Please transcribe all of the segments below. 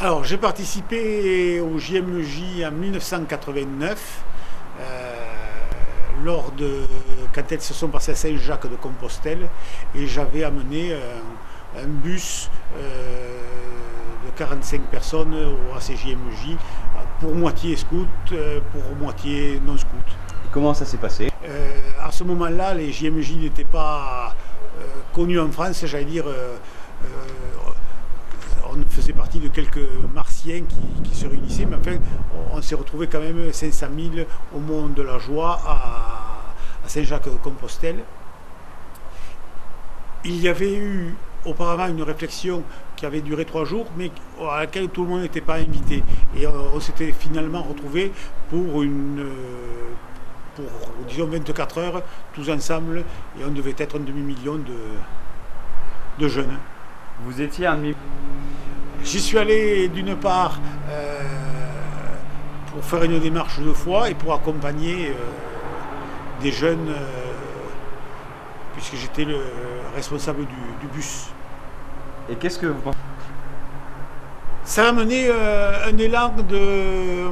Alors, j'ai participé au JMJ en 1989, quand elles se sont passées à Saint-Jacques-de-Compostelle, et j'avais amené un bus de 45 personnes à ces JMJ, pour moitié scout, pour moitié non scout. Et comment ça s'est passé? À ce moment-là, les JMJ n'étaient pas connus en France, j'allais dire. On faisait partie de quelques martiens qui se réunissaient, mais enfin, on s'est retrouvé quand même 500 000 au Mont de la Joie à Saint-Jacques-de-Compostelle. Il y avait eu auparavant une réflexion qui avait duré 3 jours, mais à laquelle tout le monde n'était pas invité. Et on s'était finalement retrouvé pour disons 24 heures, tous ensemble, et on devait être un demi-million de jeunes. Vous étiez un demi... J'y suis allé d'une part pour faire une démarche de foi et pour accompagner des jeunes, puisque j'étais le responsable du bus. Et qu'est-ce que vous pensez? Ça a amené un élan de...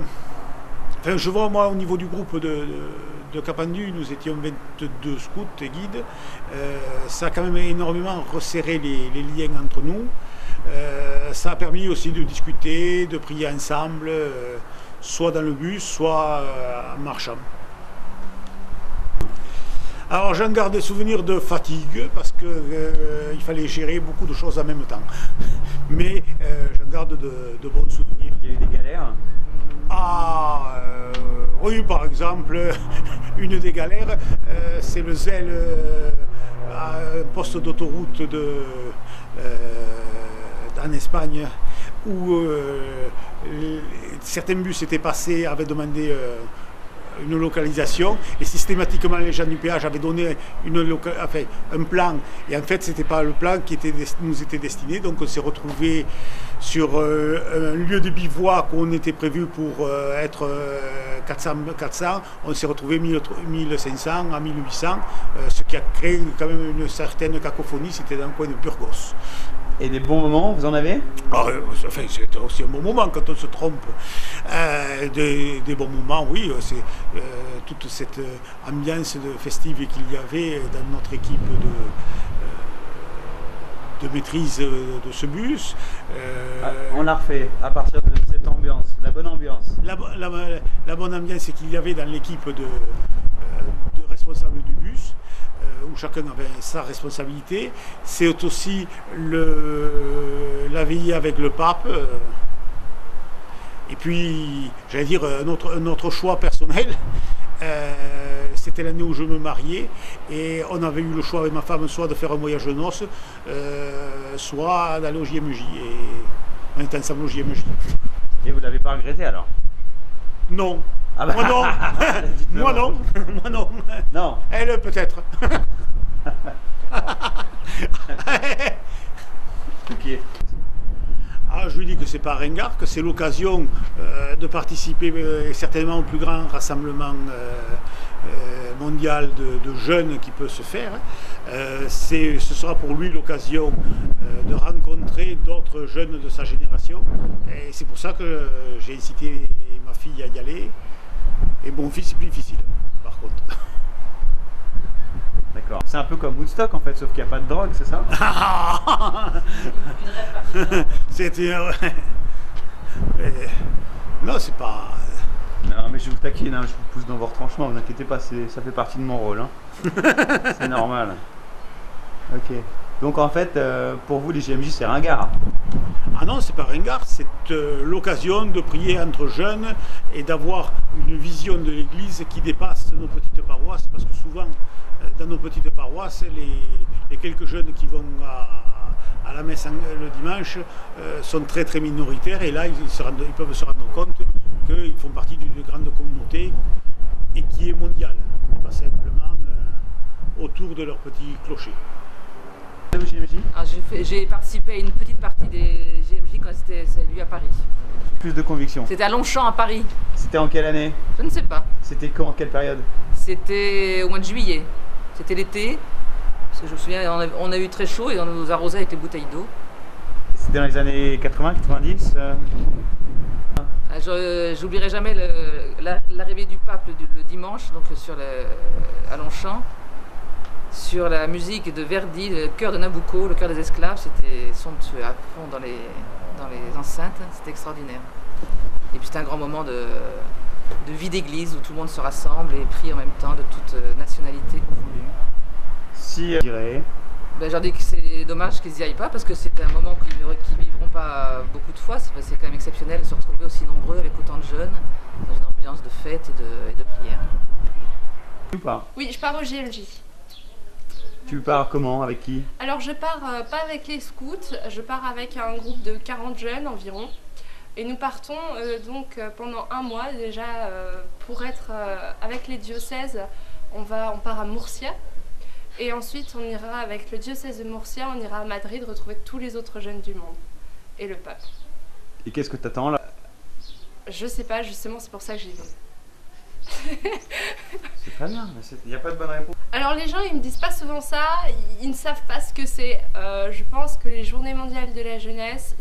Enfin, je vois moi au niveau du groupe de Capendu, nous étions 22 scouts et guides. Ça a quand même énormément resserré les liens entre nous. Ça a permis aussi de discuter, de prier ensemble, soit dans le bus, soit en marchant. Alors j'en garde des souvenirs de fatigue parce qu'il fallait gérer beaucoup de choses en même temps. Mais j'en garde de bons souvenirs. Il y a eu des galères? Oui, par exemple, une des galères, c'est le zèle à un poste d'autoroute en Espagne où certains bus étaient passés, avaient demandé une localisation et systématiquement les gens du péage avaient donné un plan et en fait c'était pas le plan qui nous était destiné, donc on s'est retrouvé sur un lieu de bivouac où on était prévu pour être 400, on s'est retrouvé 1500 à 1800, ce qui a créé quand même une certaine cacophonie. C'était dans le coin de Burgos. Et des bons moments, vous en avez? Enfin, c'est aussi un bon moment quand on se trompe. Des bons moments, oui. C'est toute cette ambiance festive qu'il y avait dans notre équipe de maîtrise de ce bus. On l'a refait à partir de cette ambiance, la bonne ambiance. La bonne ambiance qu'il y avait dans l'équipe de responsables du bus. Où chacun avait sa responsabilité. C'est aussi la veillée avec le pape. Et puis, j'allais dire, un autre choix personnel. C'était l'année où je me mariais. Et on avait eu le choix avec ma femme, soit de faire un voyage de noces, soit d'aller au JMJ. Et on était ensemble au JMJ. Et vous ne l'avez pas regretté alors? Non. Ah bah. Moi non. Moi non. Moi non. Non. Elle peut-être. Ok. Ah, je lui dis que c'est pas ringard, que c'est l'occasion de participer certainement au plus grand rassemblement mondial de jeunes qui peut se faire. Ce sera pour lui l'occasion de rencontrer d'autres jeunes de sa génération. Et c'est pour ça que j'ai incité ma fille à y aller. Et mon fils, c'est plus difficile, par contre. D'accord. C'est un peu comme Woodstock en fait, sauf qu'il n'y a pas de drogue, c'est ça? C'était... Non, c'est pas... Non, mais je vous taquine, hein, je vous pousse dans vos retranchements, ne vous inquiétez pas, ça fait partie de mon rôle. Hein. C'est normal. Ok. Donc en fait, pour vous, les JMJ, c'est ringard? Ah non, c'est pas ringard, c'est l'occasion de prier entre jeunes et d'avoir une vision de l'Église qui dépasse nos petites paroisses, parce que souvent, dans nos petites paroisses, les quelques jeunes qui vont à la messe le dimanche sont très très minoritaires, et là, ils peuvent se rendre compte qu'ils font partie d'une grande communauté et qui est mondiale, pas simplement autour de leur petit clocher. J'ai participé à une petite partie des JMJ quand c'était lui à Paris. Plus de conviction. C'était à Longchamp à Paris. C'était en quelle année? Je ne sais pas. C'était quand, en quelle période? C'était au mois de juillet. C'était l'été. Parce que je me souviens, on a eu très chaud et on nous arrosait avec les bouteilles d'eau. C'était dans les années 80, 90 Ah, j'oublierai jamais l'arrivée du pape le dimanche, donc à Longchamp, sur la musique de Verdi, le chœur de Nabucco, le chœur des esclaves, c'était somptueux à fond dans les enceintes, c'était extraordinaire. Et puis c'était un grand moment de vie d'église où tout le monde se rassemble et prie en même temps, de toute nationalité confondue. Si, je dirais. Ben, je leur dis que c'est dommage qu'ils n'y aillent pas parce que c'est un moment qu'ils vivront pas beaucoup de fois. C'est quand même exceptionnel de se retrouver aussi nombreux avec autant de jeunes dans une ambiance de fête et de prière. Ou pas? Oui, je pars au GMJ. Tu pars comment? Avec qui? Alors je pars pas avec les scouts, je pars avec un groupe de 40 jeunes environ. Et nous partons pendant un mois déjà pour être avec les diocèses. On part à Murcia. Et ensuite, on ira avec le diocèse de Murcia, on ira à Madrid retrouver tous les autres jeunes du monde et le pape. Et qu'est-ce que t'attends là? Je sais pas, justement, c'est pour ça que j'y vais. C'est très bien, mais il n'y a pas de bonne réponse. Alors les gens, ils me disent pas souvent ça, ils ne savent pas ce que c'est. Je pense que les Journées mondiales de la jeunesse,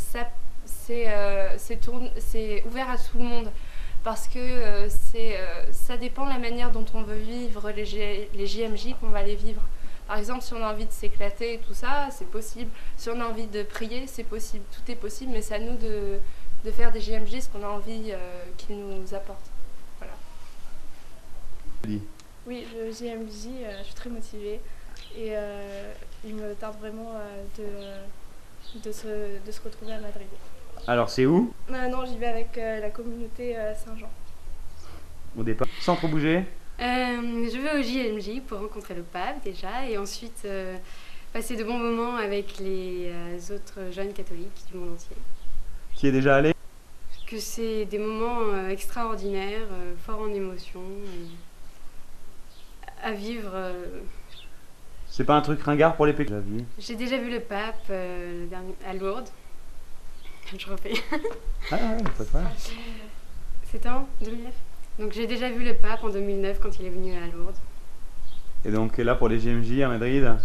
c'est ouvert à tout le monde. Parce que ça dépend de la manière dont on veut vivre les JMJ, qu'on va les vivre. Par exemple, si on a envie de s'éclater et tout ça, c'est possible. Si on a envie de prier, c'est possible. Tout est possible, mais c'est à nous de faire des JMJ ce qu'on a envie qu'ils nous apportent. Voilà. Oui, le JMJ, je suis très motivée et il me tarde vraiment de se retrouver à Madrid. Alors c'est où? Non, j'y vais avec la communauté Saint-Jean. Au départ, sans trop bouger? Je vais au JMJ pour rencontrer le pape déjà et ensuite passer de bons moments avec les autres jeunes catholiques du monde entier. Qui est déjà allé? Que c'est des moments extraordinaires, forts en émotion, à vivre. C'est pas un truc ringard pour les pécheurs? J'ai déjà vu le pape à Lourdes. Je refais. Ah ouais, pas de problème. C'était en 2009. Donc j'ai déjà vu le pape en 2009 quand il est venu à Lourdes. Et donc là pour les JMJ à Madrid,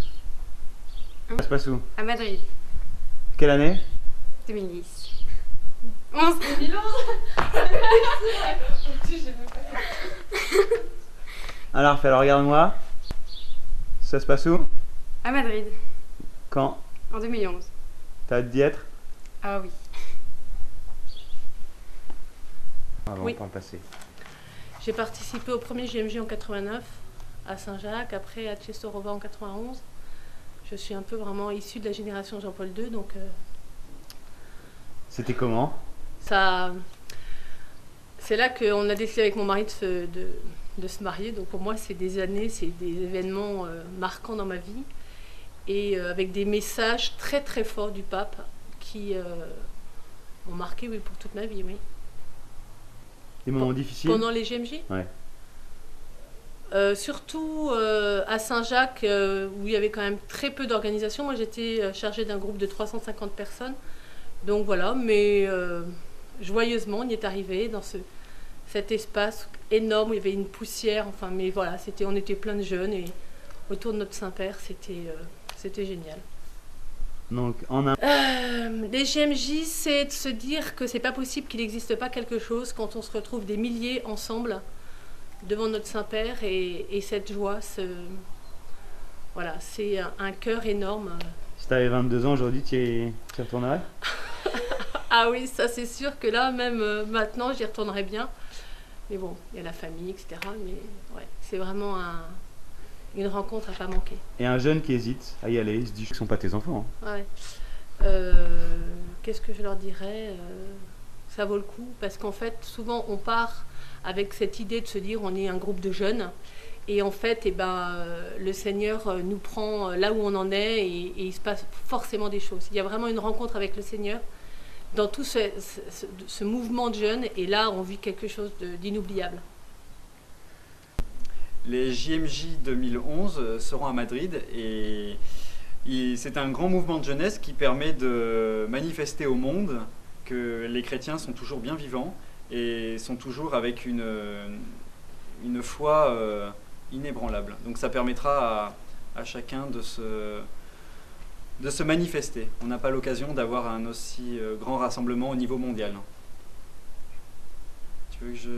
ça se passe où? À Madrid. Quelle année? 2010. 11 2011. Alors regarde-moi. Ça se passe où? À Madrid. Quand? En 2011. T'as hâte d'y être? Ah oui. Oui. Par le passé. J'ai participé au premier JMJ en 89 à Saint-Jacques, après à Cestorova en 91. Je suis un peu vraiment issue de la génération Jean-Paul II, donc c'était comment? Ça, c'est là qu'on a décidé avec mon mari de se marier. Donc pour moi, c'est des années, c'est des événements marquants dans ma vie et avec des messages très très forts du pape qui ont marqué pour toute ma vie, oui. Des moments difficiles? Pendant les JMJ? Ouais. Surtout à Saint-Jacques, où il y avait quand même très peu d'organisation. Moi, j'étais chargée d'un groupe de 350 personnes. Donc voilà, mais joyeusement, on y est arrivé dans cet espace énorme où il y avait une poussière. Enfin, mais voilà, on était plein de jeunes et autour de notre Saint-Père, c'était génial. Donc, les JMJ, c'est de se dire que c'est pas possible qu'il n'existe pas quelque chose quand on se retrouve des milliers ensemble devant notre Saint-Père et cette joie, voilà, c'est un cœur énorme. Si tu avais 22 ans aujourd'hui, tu y retournerais? Ah oui, ça c'est sûr que là, même maintenant, j'y retournerais bien. Mais bon, il y a la famille, etc. Mais ouais, c'est vraiment une rencontre à pas manquer. Et un jeune qui hésite à y aller, il se dit que ce ne sont pas tes enfants. Ouais. Qu'est-ce que je leur dirais? Ça vaut le coup, parce qu'en fait, souvent, on part avec cette idée de se dire on est un groupe de jeunes. Et en fait, le Seigneur nous prend là où on en est et il se passe forcément des choses. Il y a vraiment une rencontre avec le Seigneur dans tout ce mouvement de jeunes. Et là, on vit quelque chose d'inoubliable. Les JMJ 2011 seront à Madrid et c'est un grand mouvement de jeunesse qui permet de manifester au monde que les chrétiens sont toujours bien vivants et sont toujours avec une foi inébranlable. Donc ça permettra à chacun de de se manifester. On n'a pas l'occasion d'avoir un aussi grand rassemblement au niveau mondial. Tu veux que je...